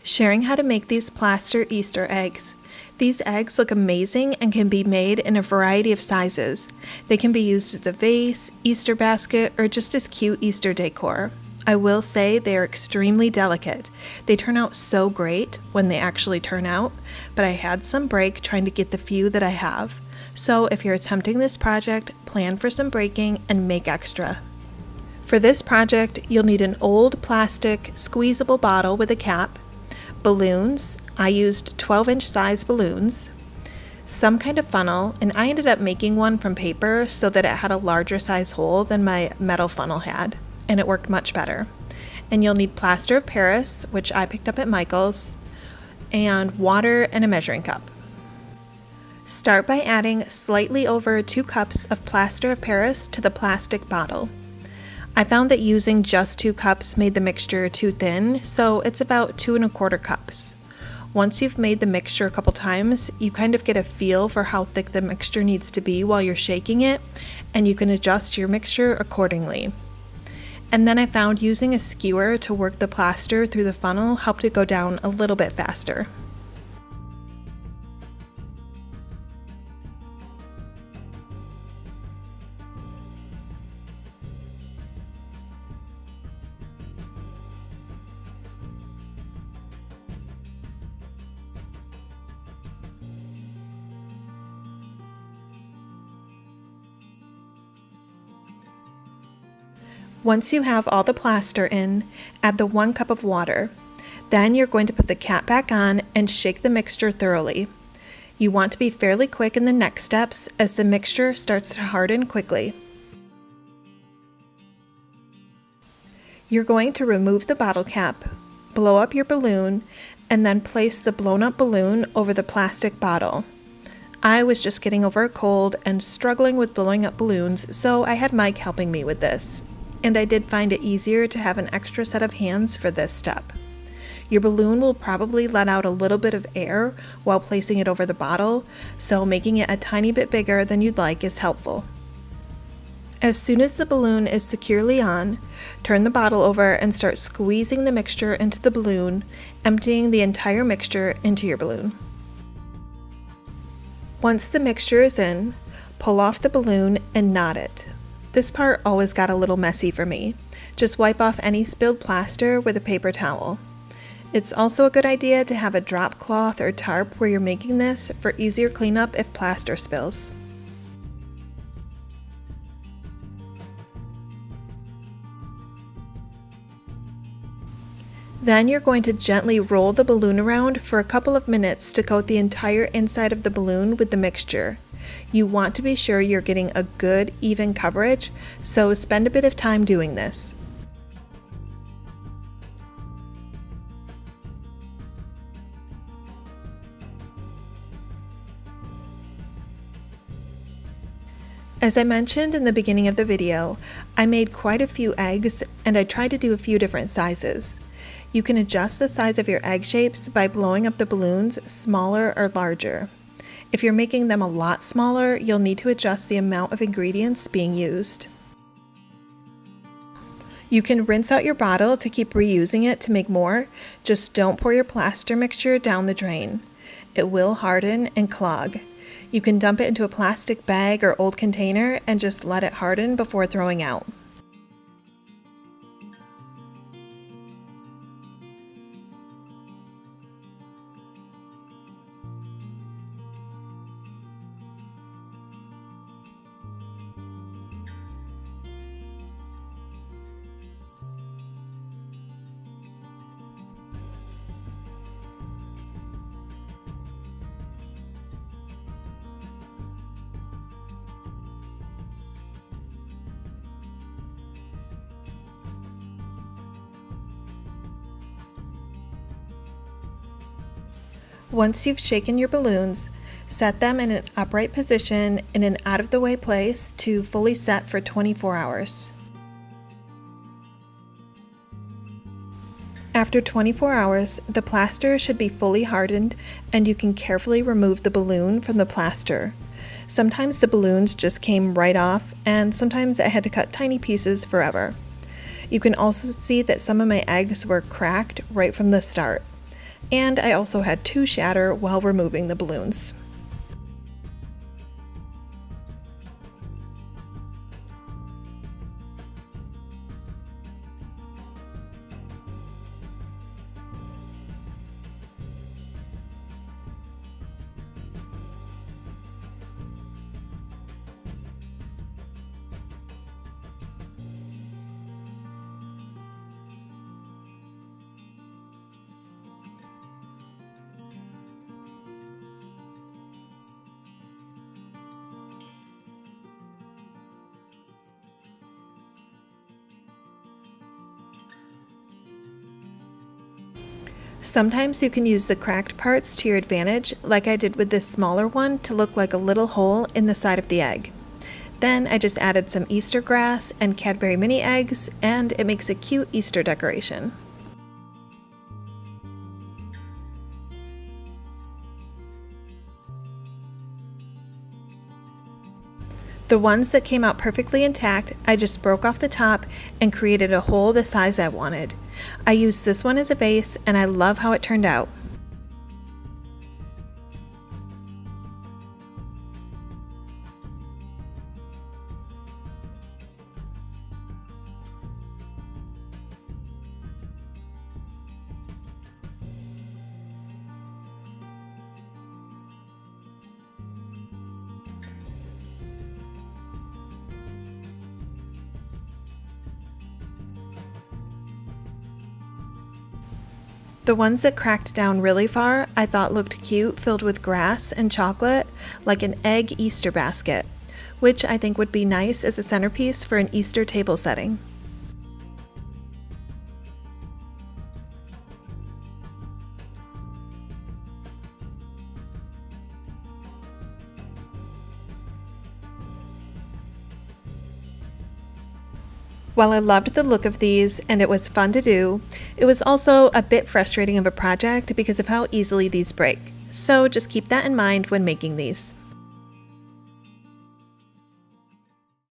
Sharing how to make these plaster Easter eggs. These eggs look amazing and can be made in a variety of sizes. They can be used as a vase, Easter basket, or just as cute Easter decor. I will say they are extremely delicate. They turn out so great when they actually turn out, but I had some break trying to get the few that I have. So if you're attempting this project, plan for some breaking and make extra. For this project, you'll need an old plastic squeezable bottle with a cap, balloons. I used 12-inch size balloons, some kind of funnel, and I ended up making one from paper so that it had a larger size hole than my metal funnel had, and it worked much better. And you'll need plaster of Paris, which I picked up at Michael's, and water and a measuring cup. Start by adding slightly over 2 cups of plaster of Paris to the plastic bottle. I found that using just 2 cups made the mixture too thin, so it's about 2 1/4 cups. Once you've made the mixture a couple times, you kind of get a feel for how thick the mixture needs to be while you're shaking it, and you can adjust your mixture accordingly. And then I found using a skewer to work the plaster through the funnel helped it go down a little bit faster. Once you have all the plaster in, add the 1 cup of water. Then you're going to put the cap back on and shake the mixture thoroughly. You want to be fairly quick in the next steps as the mixture starts to harden quickly. You're going to remove the bottle cap, blow up your balloon, and then place the blown up balloon over the plastic bottle. I was just getting over a cold and struggling with blowing up balloons, so I had Mike helping me with this. And I did find it easier to have an extra set of hands for this step. Your balloon will probably let out a little bit of air while placing it over the bottle, so making it a tiny bit bigger than you'd like is helpful. As soon as the balloon is securely on, turn the bottle over and start squeezing the mixture into the balloon, emptying the entire mixture into your balloon. Once the mixture is in, pull off the balloon and knot it. This part always got a little messy for me. Just wipe off any spilled plaster with a paper towel. It's also a good idea to have a drop cloth or tarp where you're making this for easier cleanup if plaster spills. Then you're going to gently roll the balloon around for a couple of minutes to coat the entire inside of the balloon with the mixture. You want to be sure you're getting a good, even coverage, so spend a bit of time doing this. As I mentioned in the beginning of the video, I made quite a few eggs and I tried to do a few different sizes. You can adjust the size of your egg shapes by blowing up the balloons smaller or larger. If you're making them a lot smaller, you'll need to adjust the amount of ingredients being used. You can rinse out your bottle to keep reusing it to make more, just don't pour your plaster mixture down the drain. It will harden and clog. You can dump it into a plastic bag or old container and just let it harden before throwing out. Once you've shaken your balloons, set them in an upright position in an out-of-the-way place to fully set for 24 hours. After 24 hours, the plaster should be fully hardened and you can carefully remove the balloon from the plaster. Sometimes the balloons just came right off, and sometimes I had to cut tiny pieces forever. You can also see that some of my eggs were cracked right from the start. And I also had 2 shatter while removing the balloons. Sometimes you can use the cracked parts to your advantage, like I did with this smaller one to look like a little hole in the side of the egg. Then I just added some Easter grass and Cadbury mini eggs, and it makes a cute Easter decoration. The ones that came out perfectly intact, I just broke off the top and created a hole the size I wanted. I used this one as a base, and I love how it turned out. The ones that cracked down really far I thought looked cute filled with grass and chocolate, like an egg Easter basket, which I think would be nice as a centerpiece for an Easter table setting. While I loved the look of these and it was fun to do, it was also a bit frustrating of a project because of how easily these break. So just keep that in mind when making these.